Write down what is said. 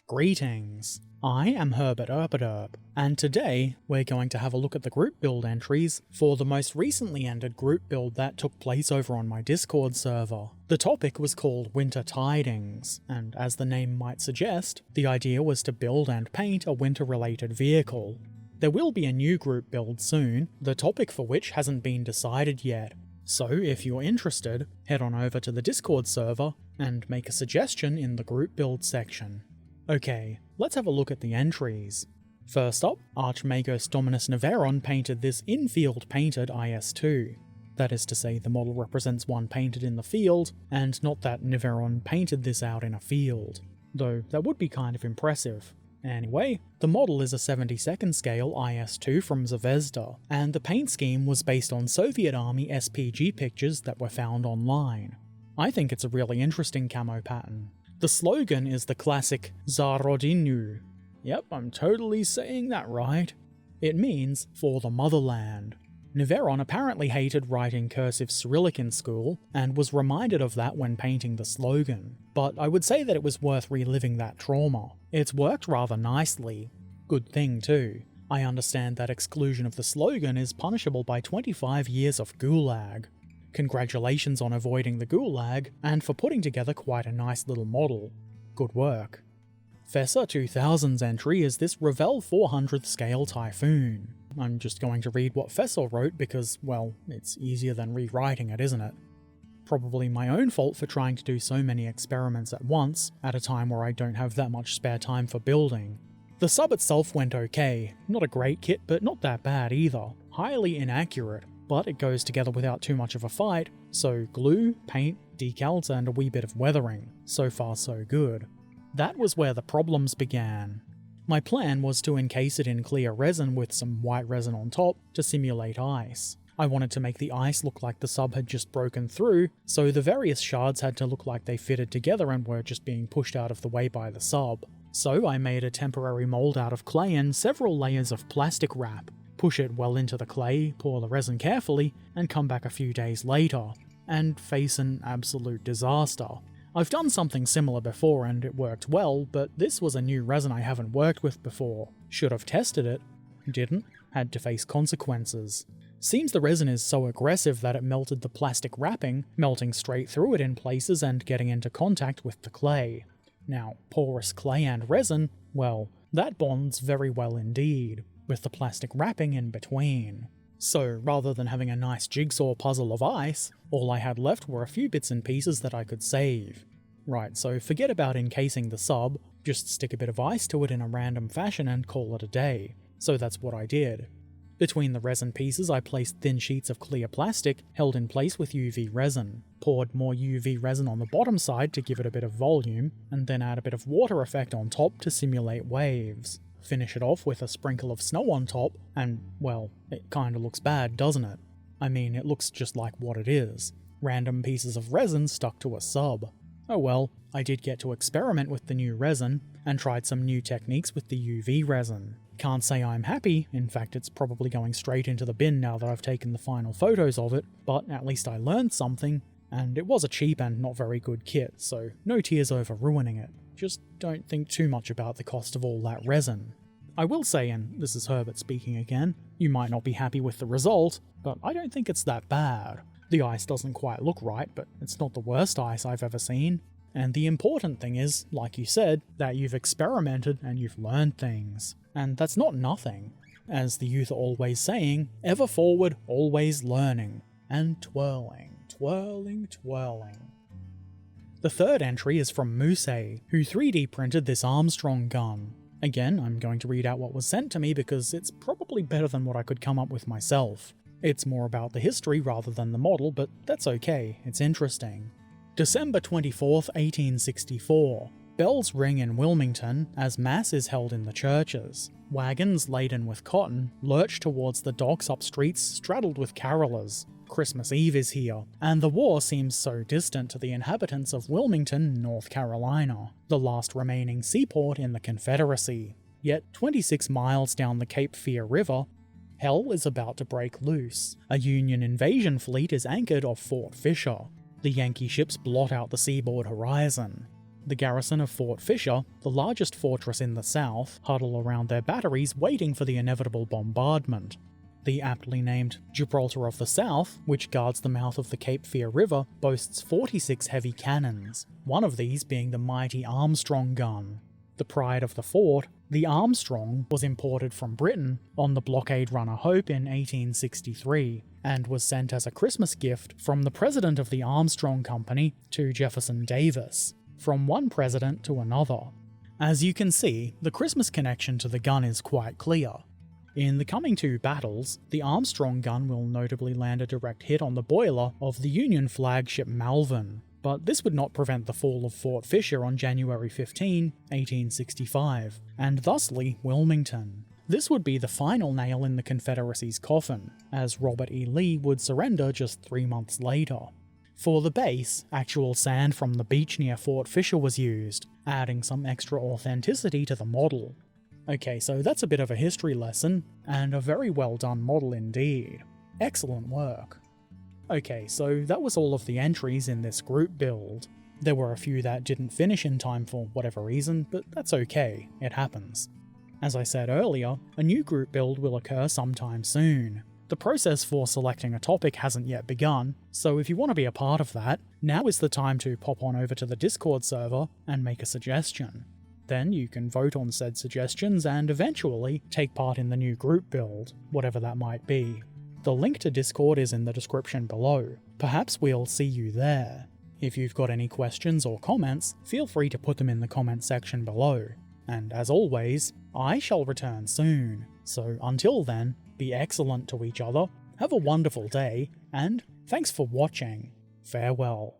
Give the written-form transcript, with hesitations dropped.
Greetings, I am Herbert Erpaderp, and today we're going to have a look at the group build entries for the most recently ended group build that took place over on my Discord server. The topic was called Winter Tidings, and as the name might suggest, the idea was to build and paint a winter-related vehicle. There will be a new group build soon, the topic for which hasn't been decided yet. So if you're interested, head on over to the Discord server and make a suggestion in the group build section. Okay, let's have a look at the entries. First up, Archmagus Dominus painted this in-field painted IS-2. That is to say, the model represents one painted in the field, and not that Niveron painted this out in a field. Though that would be kind of impressive. Anyway, the model is a 72nd scale IS-2 from Zvezda, and the paint scheme was based on Soviet Army SPG pictures that were found online. I think it's a really interesting camo pattern. The slogan is the classic Za Rodinu. Yep, I'm totally saying that right. It means, for the motherland. Niveron apparently hated writing cursive Cyrillic in school, and was reminded of that when painting the slogan. But I would say that it was worth reliving that trauma. It's worked rather nicely. Good thing too. I understand that exclusion of the slogan is punishable by 25 years of gulag. Congratulations on avoiding the gulag, and for putting together quite a nice little model. Good work. Fessa 2000's entry is this Revell 400th scale Typhoon. I'm just going to read what Fessa wrote because, well, it's easier than rewriting it, isn't it? Probably my own fault for trying to do so many experiments at once, at a time where I don't have that much spare time for building. The sub itself went okay, not a great kit but not that bad either, highly inaccurate, but it goes together without too much of a fight, so glue, paint, decals and a wee bit of weathering. So far so good. That was where the problems began. My plan was to encase it in clear resin with some white resin on top to simulate ice. I wanted to make the ice look like the sub had just broken through, so the various shards had to look like they fitted together and were just being pushed out of the way by the sub. So I made a temporary mold out of clay and several layers of plastic wrap. Push it well into the clay, pour the resin carefully, and come back a few days later, and face an absolute disaster. I've done something similar before and it worked well, but this was a new resin I haven't worked with before. Should have tested it. Didn't. Had to face consequences. Seems the resin is so aggressive that it melted the plastic wrapping, melting straight through it in places and getting into contact with the clay. Now, porous clay and resin, well, that bonds very well indeed, with the plastic wrapping in between. So rather than having a nice jigsaw puzzle of ice, all I had left were a few bits and pieces that I could save. Right, so forget about encasing the sub, just stick a bit of ice to it in a random fashion and call it a day. So that's what I did. Between the resin pieces I placed thin sheets of clear plastic held in place with UV resin, poured more UV resin on the bottom side to give it a bit of volume, and then add a bit of water effect on top to simulate waves. Finish it off with a sprinkle of snow on top, and, well, it kinda looks bad, doesn't it? I mean, it looks just like what it is. Random pieces of resin stuck to a sub. Oh well, I did get to experiment with the new resin, and tried some new techniques with the UV resin. Can't say I'm happy, in fact it's probably going straight into the bin now that I've taken the final photos of it, but at least I learned something, and it was a cheap and not very good kit, so no tears over ruining it. Just don't think too much about the cost of all that resin. I will say, and this is Herbert speaking again, you might not be happy with the result, but I don't think it's that bad. The ice doesn't quite look right, but it's not the worst ice I've ever seen. And the important thing is, like you said, that you've experimented and you've learned things. And that's not nothing. As the youth are always saying, ever forward, always learning. And twirling, twirling, twirling. The third entry is from Muse, who 3D printed this Armstrong gun. Again, I'm going to read out what was sent to me because it's probably better than what I could come up with myself. It's more about the history rather than the model, but that's okay, it's interesting. December 24th, 1864. Bells ring in Wilmington as Mass is held in the churches. Wagons laden with cotton lurch towards the docks up streets straddled with carolers. Christmas Eve is here, and the war seems so distant to the inhabitants of Wilmington, North Carolina, the last remaining seaport in the Confederacy. Yet 26 miles down the Cape Fear River, hell is about to break loose. A Union invasion fleet is anchored off Fort Fisher. The Yankee ships blot out the seaboard horizon. the garrison of Fort Fisher, the largest fortress in the south, huddle around their batteries waiting for the inevitable bombardment. The aptly named Gibraltar of the South, which guards the mouth of the Cape Fear River, boasts 46 heavy cannons, one of these being the mighty Armstrong gun. The pride of the fort, the Armstrong was imported from Britain on the blockade runner Hope in 1863, and was sent as a Christmas gift from the president of the Armstrong Company to Jefferson Davis, from one president to another. As you can see, the Christmas connection to the gun is quite clear. In the coming two battles, the Armstrong gun will notably land a direct hit on the boiler of the Union flagship Malvern, but this would not prevent the fall of Fort Fisher on January 15, 1865, and thusly Wilmington. This would be the final nail in the Confederacy's coffin, as Robert E. Lee would surrender just 3 months later. For the base, actual sand from the beach near Fort Fisher was used, adding some extra authenticity to the model. Okay, so that's a bit of a history lesson, and a very well done model indeed. Excellent work. Okay, so that was all of the entries in this group build. There were a few that didn't finish in time for whatever reason, but that's okay, it happens. As I said earlier, a new group build will occur sometime soon. The process for selecting a topic hasn't yet begun, so if you want to be a part of that, now is the time to pop on over to the Discord server and make a suggestion. Then you can vote on said suggestions and eventually take part in the new group build, whatever that might be. The link to Discord is in the description below. Perhaps we'll see you there. If you've got any questions or comments, feel free to put them in the comment section below. And as always, I shall return soon. So until then, be excellent to each other, have a wonderful day, and thanks for watching. Farewell.